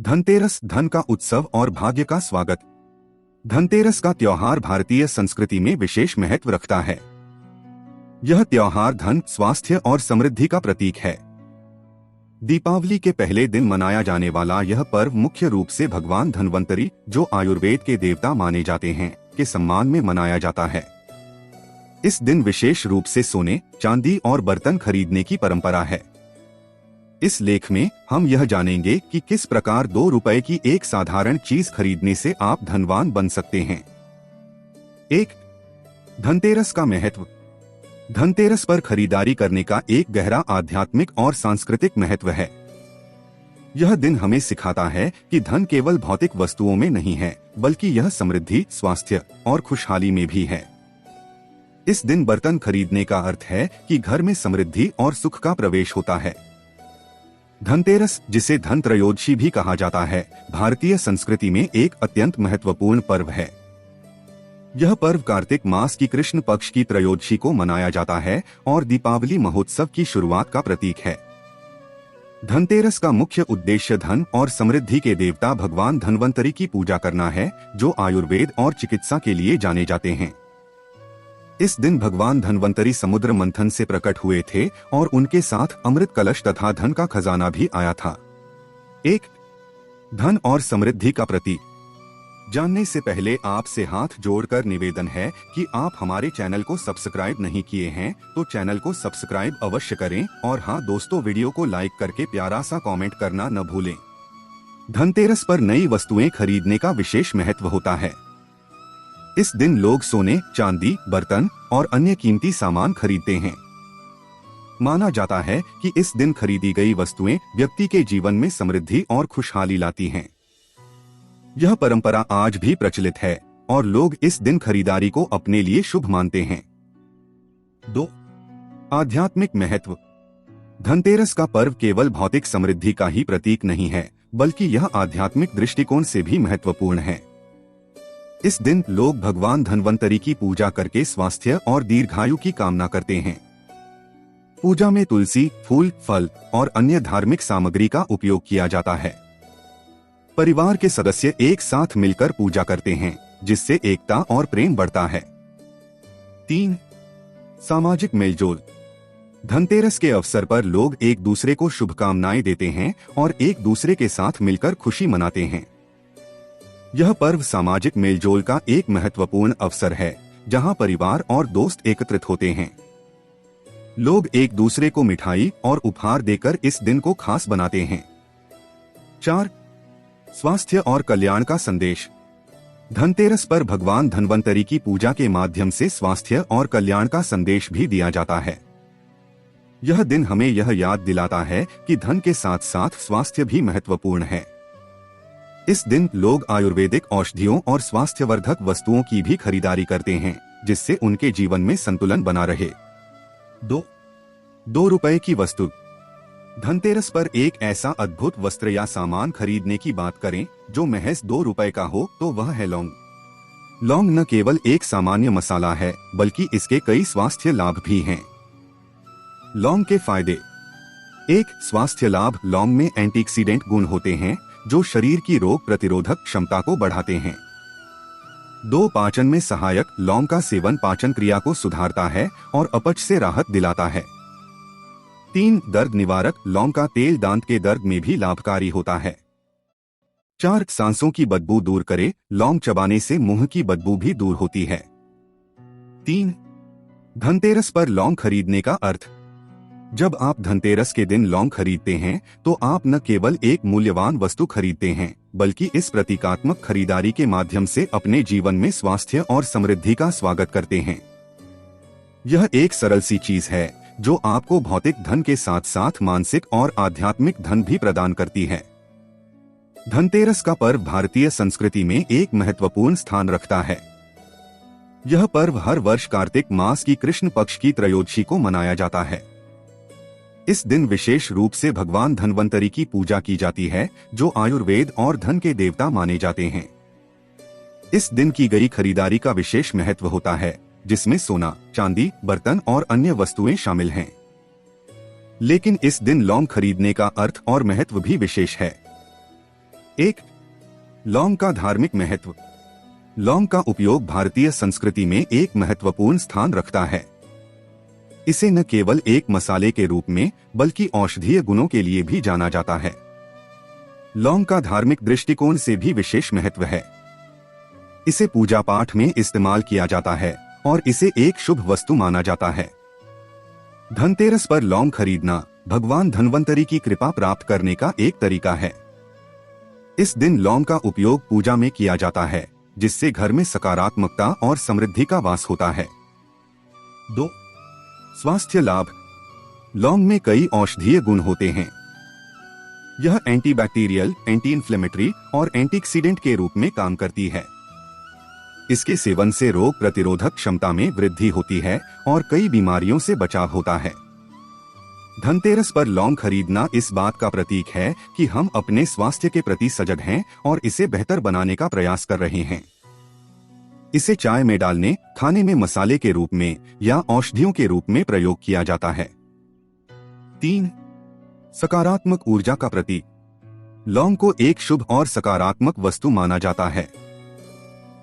धनतेरस धन का उत्सव और भाग्य का स्वागत। धनतेरस का त्योहार भारतीय संस्कृति में विशेष महत्व रखता है। यह त्योहार धन, स्वास्थ्य और समृद्धि का प्रतीक है। दीपावली के पहले दिन मनाया जाने वाला यह पर्व मुख्य रूप से भगवान धन्वंतरी, जो आयुर्वेद के देवता माने जाते हैं, के सम्मान में मनाया जाता है। इस दिन विशेष रूप से सोने, चांदी और बर्तन खरीदने की परंपरा है। इस लेख में हम यह जानेंगे कि किस प्रकार 2 रुपए की एक साधारण चीज खरीदने से आप धनवान बन सकते हैं। 1. धनतेरस का महत्व। धनतेरस पर खरीदारी करने का एक गहरा आध्यात्मिक और सांस्कृतिक महत्व है। यह दिन हमें सिखाता है कि धन केवल भौतिक वस्तुओं में नहीं है, बल्कि यह समृद्धि, स्वास्थ्य और खुशहाली में भी है। इस दिन बर्तन खरीदने का अर्थ है कि घर में समृद्धि और सुख का प्रवेश होता है। धनतेरस, जिसे धन त्रयोदशी भी कहा जाता है, भारतीय संस्कृति में एक अत्यंत महत्वपूर्ण पर्व है। यह पर्व कार्तिक मास की कृष्ण पक्ष की त्रयोदशी को मनाया जाता है और दीपावली महोत्सव की शुरुआत का प्रतीक है। धनतेरस का मुख्य उद्देश्य धन और समृद्धि के देवता भगवान धन्वंतरी की पूजा करना है, जो आयुर्वेद और चिकित्सा के लिए जाने जाते हैं। इस दिन भगवान धन्वंतरी समुद्र मंथन से प्रकट हुए थे और उनके साथ अमृत कलश तथा धन का खजाना भी आया था। 1. धन और समृद्धि का प्रतीक। जानने से पहले आपसे हाथ जोड़कर निवेदन है कि आप हमारे चैनल को सब्सक्राइब नहीं किए हैं तो चैनल को सब्सक्राइब अवश्य करें और हाँ दोस्तों, वीडियो को लाइक करके प्यारा सा कमेंट करना न भूलें। धनतेरस पर नई वस्तुएं खरीदने का विशेष महत्व होता है। इस दिन लोग सोने, चांदी, बर्तन और अन्य कीमती सामान खरीदते हैं। माना जाता है कि इस दिन खरीदी गई वस्तुएं व्यक्ति के जीवन में समृद्धि और खुशहाली लाती हैं। यह परंपरा आज भी प्रचलित है और लोग इस दिन खरीदारी को अपने लिए शुभ मानते हैं। 2. आध्यात्मिक महत्व। धनतेरस का पर्व केवल भौतिक समृद्धि का ही प्रतीक नहीं है, बल्कि यह आध्यात्मिक दृष्टिकोण से भी महत्वपूर्ण है। इस दिन लोग भगवान धन्वंतरी की पूजा करके स्वास्थ्य और दीर्घायु की कामना करते हैं। पूजा में तुलसी, फूल, फल और अन्य धार्मिक सामग्री का उपयोग किया जाता है। परिवार के सदस्य एक साथ मिलकर पूजा करते हैं, जिससे एकता और प्रेम बढ़ता है। 3. सामाजिक मेलजोल। धनतेरस के अवसर पर लोग एक दूसरे को शुभकामनाएं देते हैं और एक दूसरे के साथ मिलकर खुशी मनाते हैं। यह पर्व सामाजिक मेलजोल का एक महत्वपूर्ण अवसर है, जहां परिवार और दोस्त एकत्रित होते हैं। लोग एक दूसरे को मिठाई और उपहार देकर इस दिन को खास बनाते हैं। 4. स्वास्थ्य और कल्याण का संदेश। धनतेरस पर भगवान धन्वंतरी की पूजा के माध्यम से स्वास्थ्य और कल्याण का संदेश भी दिया जाता है। यह दिन हमें यह याद दिलाता है कि धन के साथ साथ स्वास्थ्य भी महत्वपूर्ण है। इस दिन लोग आयुर्वेदिक औषधियों और स्वास्थ्यवर्धक वस्तुओं की भी खरीदारी करते हैं, जिससे उनके जीवन में संतुलन बना रहे। 2 रुपए की वस्तु। धनतेरस पर एक ऐसा अद्भुत वस्त्र या सामान खरीदने की बात करें जो महज 2 रुपए का हो तो वह है लौंग। लौंग न केवल एक सामान्य मसाला है, बल्कि इसके कई स्वास्थ्य लाभ भी हैं। लौंग के फायदे। 1. स्वास्थ्य लाभ। लौंग में एंटीऑक्सीडेंट गुण होते हैं जो शरीर की रोग प्रतिरोधक क्षमता को बढ़ाते हैं। 2. पाचन में सहायक। लौंग का सेवन पाचन क्रिया को सुधारता है और अपच से राहत दिलाता है। 3. दर्द निवारक। लौंग का तेल दांत के दर्द में भी लाभकारी होता है। 4. सांसों की बदबू दूर करे। लौंग चबाने से मुंह की बदबू भी दूर होती है। 3. धनतेरस पर लौंग खरीदने का अर्थ। जब आप धनतेरस के दिन लौंग खरीदते हैं तो आप न केवल एक मूल्यवान वस्तु खरीदते हैं, बल्कि इस प्रतीकात्मक खरीदारी के माध्यम से अपने जीवन में स्वास्थ्य और समृद्धि का स्वागत करते हैं। यह एक सरल सी चीज है जो आपको भौतिक धन के साथ साथ मानसिक और आध्यात्मिक धन भी प्रदान करती है। धनतेरस का पर्व भारतीय संस्कृति में एक महत्वपूर्ण स्थान रखता है। यह पर्व हर वर्ष कार्तिक मास की कृष्ण पक्ष की त्रयोदशी को मनाया जाता है। इस दिन विशेष रूप से भगवान धन्वंतरी की पूजा की जाती है, जो आयुर्वेद और धन के देवता माने जाते हैं। इस दिन की गई खरीदारी का विशेष महत्व होता है, जिसमें सोना, चांदी, बर्तन और अन्य वस्तुएं शामिल हैं। लेकिन इस दिन लौंग खरीदने का अर्थ और महत्व भी विशेष है। एक, लौंग का धार्मिक महत्व। लौंग का उपयोग भारतीय संस्कृति में एक महत्वपूर्ण स्थान रखता है। इसे न केवल एक मसाले के रूप में बल्कि औषधीय गुणों के लिए भी जाना जाता है। लौंग का धार्मिक दृष्टिकोण से भी विशेष महत्व है। इसे पूजा पाठ में इस्तेमाल किया जाता है और इसे एक शुभ वस्तु माना जाता है। धनतेरस पर लौंग खरीदना भगवान धन्वंतरी की कृपा प्राप्त करने का एक तरीका है। इस दिन लौंग का उपयोग पूजा में किया जाता है, जिससे घर में सकारात्मकता और समृद्धि का वास होता है। 2. स्वास्थ्य लाभ। लौंग में कई औषधीय गुण होते हैं। यह एंटीबैक्टीरियल, एंटी इन्फ्लेमेटरी और एंटीऑक्सीडेंट के रूप में काम करती है। इसके सेवन से रोग प्रतिरोधक क्षमता में वृद्धि होती है और कई बीमारियों से बचाव होता है। धनतेरस पर लौंग खरीदना इस बात का प्रतीक है कि हम अपने स्वास्थ्य के प्रति सजग हैं और इसे बेहतर बनाने का प्रयास कर रहे हैं। इसे चाय में डालने, खाने में मसाले के रूप में या औषधियों के रूप में प्रयोग किया जाता है। 3. सकारात्मक ऊर्जा का प्रतीक। लौंग को एक शुभ और सकारात्मक वस्तु माना जाता है।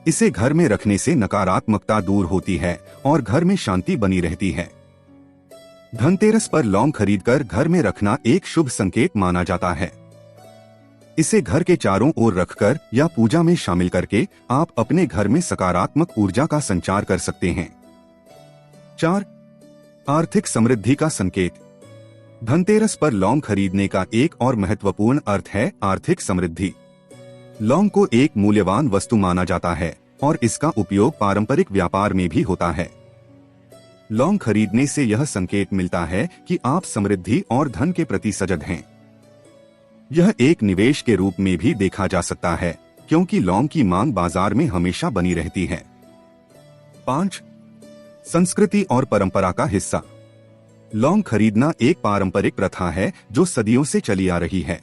इसे घर में रखने से नकारात्मकता दूर होती है और घर में शांति बनी रहती है। धनतेरस पर लौंग खरीदकर घर में रखना एक शुभ संकेत माना जाता है। इसे घर के चारों ओर रखकर या पूजा में शामिल करके आप अपने घर में सकारात्मक ऊर्जा का संचार कर सकते हैं। 4. आर्थिक समृद्धि का संकेत। धनतेरस पर लौंग खरीदने का एक और महत्वपूर्ण अर्थ है आर्थिक समृद्धि। लौंग को एक मूल्यवान वस्तु माना जाता है और इसका उपयोग पारंपरिक व्यापार में भी होता है। लौंग खरीदने से यह संकेत मिलता है कि आप समृद्धि और धन के प्रति सजग हैं। यह एक निवेश के रूप में भी देखा जा सकता है, क्योंकि लौंग की मांग बाजार में हमेशा बनी रहती है। 5. संस्कृति और परंपरा का हिस्सा। लौंग खरीदना एक पारंपरिक प्रथा है जो सदियों से चली आ रही है।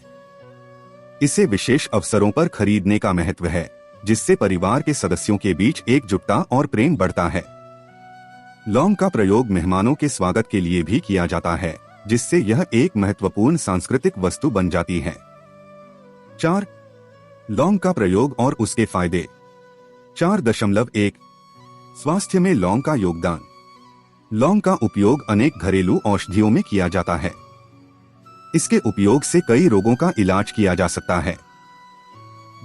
इसे विशेष अवसरों पर खरीदने का महत्व है, जिससे परिवार के सदस्यों के बीच एकजुटता और प्रेम बढ़ता है। लौंग का प्रयोग मेहमानों के स्वागत के लिए भी किया जाता है, जिससे यह एक महत्वपूर्ण सांस्कृतिक वस्तु बन जाती है। 4. लौंग का प्रयोग और उसके फायदे। 4.1 स्वास्थ्य में लौंग का योगदान। लौंग का उपयोग अनेक घरेलू औषधियों में किया जाता है। इसके उपयोग से कई रोगों का इलाज किया जा सकता है,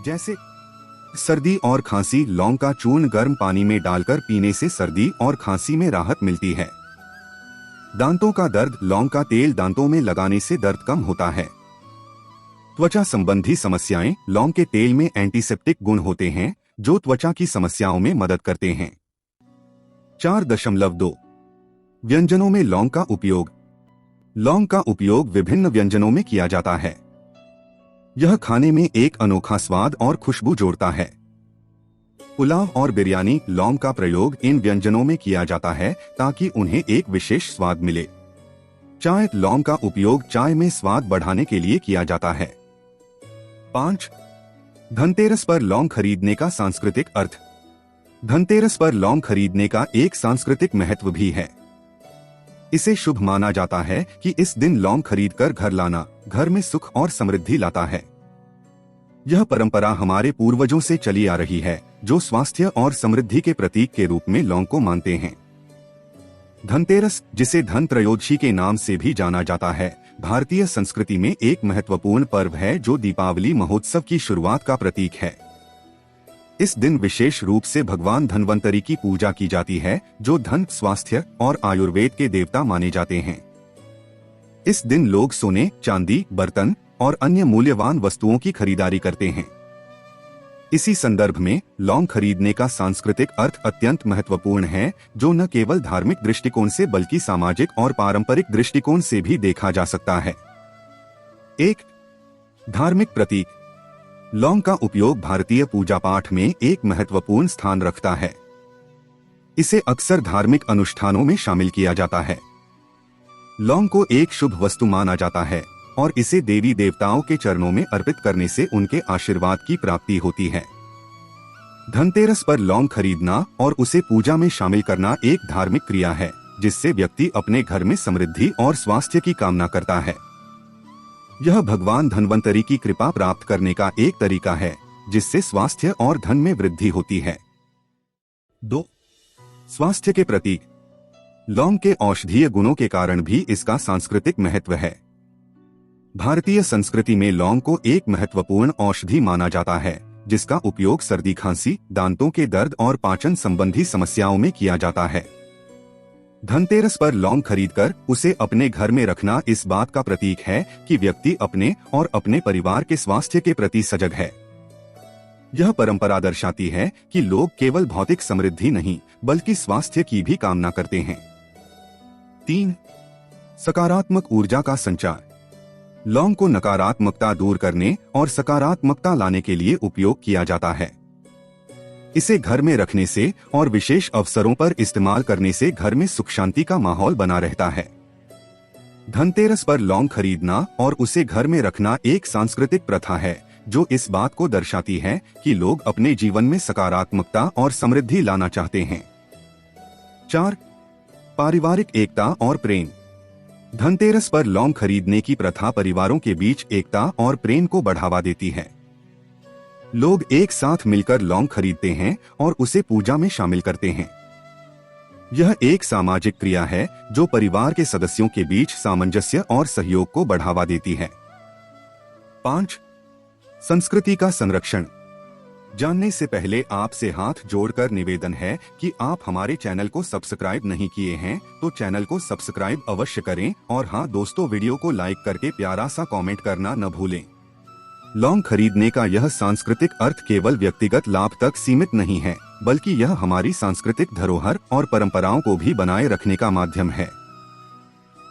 जैसे सर्दी और खांसी। लौंग का चूर्ण गर्म पानी में डालकर पीने से सर्दी और खांसी में राहत मिलती है। दांतों का दर्द। लौंग का तेल दांतों में लगाने से दर्द कम होता है। त्वचा संबंधी समस्याएं। लौंग के तेल में एंटीसेप्टिक गुण होते हैं जो त्वचा की समस्याओं में मदद करते हैं। 4.2 व्यंजनों में लौंग का उपयोग। लौंग का उपयोग विभिन्न व्यंजनों में किया जाता है। यह खाने में एक अनोखा स्वाद और खुशबू जोड़ता है। पुलाव और बिरयानी। लौंग का प्रयोग इन व्यंजनों में किया जाता है ताकि उन्हें एक विशेष स्वाद मिले। चाय। लौंग का उपयोग चाय में स्वाद बढ़ाने के लिए किया जाता है। 5. धनतेरस पर लौंग खरीदने का सांस्कृतिक अर्थ। धनतेरस पर लौंग खरीदने का एक सांस्कृतिक महत्व भी है। इसे शुभ माना जाता है कि इस दिन लौंग खरीदकर घर लाना घर में सुख और समृद्धि लाता है। यह परंपरा हमारे पूर्वजों से चली आ रही है, जो स्वास्थ्य और समृद्धि के प्रतीक के रूप में लौंग को मानते हैं। धनतेरस, जिसे धन त्रयोदशी के नाम से भी जाना जाता है, भारतीय संस्कृति में एक महत्वपूर्ण पर्व है जो दीपावली महोत्सव की शुरुआत का प्रतीक है। इस दिन विशेष रूप से भगवान धन्वंतरी की पूजा की जाती है, जो धन, स्वास्थ्य और आयुर्वेद के देवता माने जाते हैं। इस दिन लोग सोने, चांदी, बर्तन और अन्य मूल्यवान वस्तुओं की खरीदारी करते हैं। इसी संदर्भ में लौंग खरीदने का सांस्कृतिक अर्थ अत्यंत महत्वपूर्ण है, जो न केवल धार्मिक दृष्टिकोण से बल्कि सामाजिक और पारंपरिक दृष्टिकोण से भी देखा जा सकता है। 1. धार्मिक प्रतीक। लौंग का उपयोग भारतीय पूजा पाठ में एक महत्वपूर्ण स्थान रखता है। इसे अक्सर धार्मिक अनुष्ठानों में शामिल किया जाता है। लौंग को एक शुभ वस्तु माना जाता है और इसे देवी देवताओं के चरणों में अर्पित करने से उनके आशीर्वाद की प्राप्ति होती है। धनतेरस पर लौंग खरीदना और उसे पूजा में शामिल करना एक धार्मिक क्रिया है, जिससे व्यक्ति अपने घर में समृद्धि और स्वास्थ्य की कामना करता है। यह भगवान धन्वंतरी की कृपा प्राप्त करने का एक तरीका है जिससे स्वास्थ्य और धन में वृद्धि होती है। 2. स्वास्थ्य के प्रतीक। लौंग के औषधीय गुणों के कारण भी इसका सांस्कृतिक महत्व है। भारतीय संस्कृति में लौंग को एक महत्वपूर्ण औषधि माना जाता है जिसका उपयोग सर्दी, खांसी, दांतों के दर्द और पाचन संबंधी समस्याओं में किया जाता है। धनतेरस पर लौंग खरीदकर उसे अपने घर में रखना इस बात का प्रतीक है कि व्यक्ति अपने और अपने परिवार के स्वास्थ्य के प्रति सजग है। यह परंपरा दर्शाती है कि लोग केवल भौतिक समृद्धि नहीं बल्कि स्वास्थ्य की भी कामना करते हैं। 3. सकारात्मक ऊर्जा का संचार। लौंग को नकारात्मकता दूर करने और सकारात्मकता लाने के लिए उपयोग किया जाता है। इसे घर में रखने से और विशेष अवसरों पर इस्तेमाल करने से घर में सुख शांति का माहौल बना रहता है। धनतेरस पर लौंग खरीदना और उसे घर में रखना एक सांस्कृतिक प्रथा है जो इस बात को दर्शाती है कि लोग अपने जीवन में सकारात्मकता और समृद्धि लाना चाहते हैं। 4. पारिवारिक एकता और प्रेम। धनतेरस पर लौंग खरीदने की प्रथा परिवारों के बीच एकता और प्रेम को बढ़ावा देती है। लोग एक साथ मिलकर लौंग खरीदते हैं और उसे पूजा में शामिल करते हैं। यह एक सामाजिक क्रिया है जो परिवार के सदस्यों के बीच सामंजस्य और सहयोग को बढ़ावा देती है। 5. संस्कृति का संरक्षण। जानने से पहले आपसे हाथ जोड़कर निवेदन है कि आप हमारे चैनल को सब्सक्राइब नहीं किए हैं तो चैनल को सब्सक्राइब अवश्य करें और हाँ दोस्तों, वीडियो को लाइक करके प्यारा सा कमेंट करना न भूलें। लौंग खरीदने का यह सांस्कृतिक अर्थ केवल व्यक्तिगत लाभ तक सीमित नहीं है बल्कि यह हमारी सांस्कृतिक धरोहर और परंपराओं को भी बनाए रखने का माध्यम है।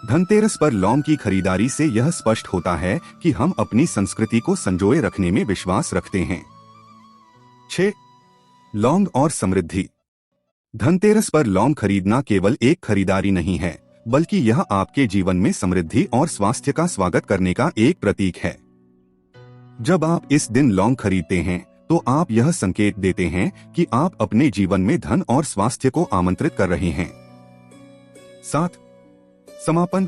धनतेरस पर लौंग की खरीदारी से यह स्पष्ट होता है कि हम अपनी संस्कृति को संजोए रखने में विश्वास रखते हैं। 6. लौंग और समृद्धि। धनतेरस पर लौंग खरीदना केवल एक खरीदारी नहीं है बल्कि यह आपके जीवन में समृद्धि और स्वास्थ्य का स्वागत करने का एक प्रतीक है। जब आप इस दिन लौंग खरीदते हैं तो आप यह संकेत देते हैं कि आप अपने जीवन में धन और स्वास्थ्य को आमंत्रित कर रहे हैं। 7. समापन।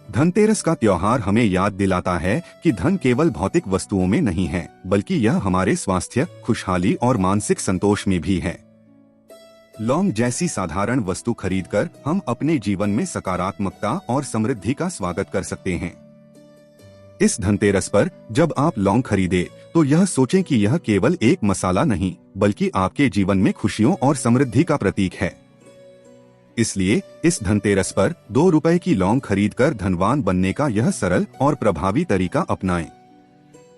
धनतेरस का त्योहार हमें याद दिलाता है कि धन केवल भौतिक वस्तुओं में नहीं है बल्कि यह हमारे स्वास्थ्य, खुशहाली और मानसिक संतोष में भी है। लौंग जैसी साधारण वस्तु खरीदकर हम अपने जीवन में सकारात्मकता और समृद्धि का स्वागत कर सकते हैं। इस धनतेरस पर जब आप लौंग खरीदे तो यह सोचें कि यह केवल एक मसाला नहीं बल्कि आपके जीवन में खुशियों और समृद्धि का प्रतीक है। इसलिए इस धनतेरस पर 2 रुपए की लौंग खरीदकर धनवान बनने का यह सरल और प्रभावी तरीका अपनाएं।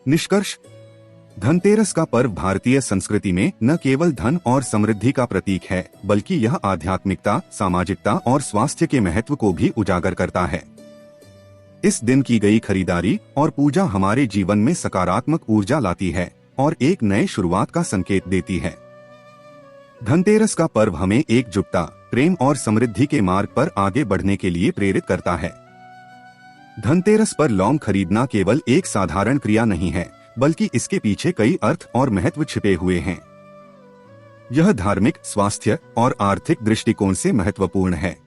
निष्कर्ष। धनतेरस का पर्व भारतीय संस्कृति में न केवल धन और समृद्धि का प्रतीक है बल्कि यह आध्यात्मिकता, सामाजिकता और स्वास्थ्य के महत्व को भी उजागर करता है। इस दिन की गई खरीदारी और पूजा हमारे जीवन में सकारात्मक ऊर्जा लाती है और एक नए शुरुआत का संकेत देती है। धनतेरस का पर्व हमें एकजुटता, प्रेम और समृद्धि के मार्ग पर आगे बढ़ने के लिए प्रेरित करता है। धनतेरस पर लौंग खरीदना केवल एक साधारण क्रिया नहीं है बल्कि इसके पीछे कई अर्थ और महत्व छिपे हुए हैं। यह धार्मिक, स्वास्थ्य और आर्थिक दृष्टिकोण से महत्वपूर्ण है।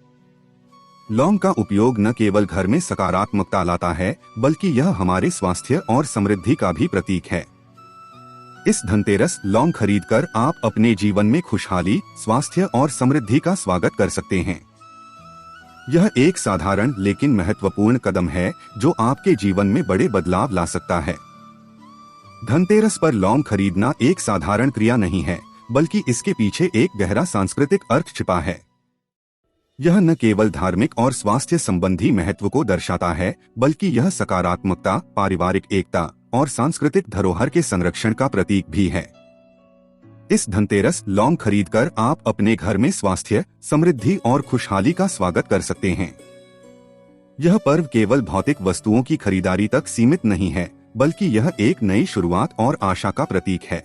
लौंग का उपयोग न केवल घर में सकारात्मकता लाता है बल्कि यह हमारे स्वास्थ्य और समृद्धि का भी प्रतीक है। इस धनतेरस लौंग खरीदकर आप अपने जीवन में खुशहाली, स्वास्थ्य और समृद्धि का स्वागत कर सकते हैं। यह एक साधारण लेकिन महत्वपूर्ण कदम है जो आपके जीवन में बड़े बदलाव ला सकता है। धनतेरस पर लौंग खरीदना एक साधारण क्रिया नहीं है बल्कि इसके पीछे एक गहरा सांस्कृतिक अर्थ छिपा है। यह न केवल धार्मिक और स्वास्थ्य संबंधी महत्व को दर्शाता है बल्कि यह सकारात्मकता, पारिवारिक एकता और सांस्कृतिक धरोहर के संरक्षण का प्रतीक भी है। इस धनतेरस लौंग खरीदकर आप अपने घर में स्वास्थ्य, समृद्धि और खुशहाली का स्वागत कर सकते हैं। यह पर्व केवल भौतिक वस्तुओं की खरीदारी तक सीमित नहीं है बल्कि यह एक नई शुरुआत और आशा का प्रतीक है।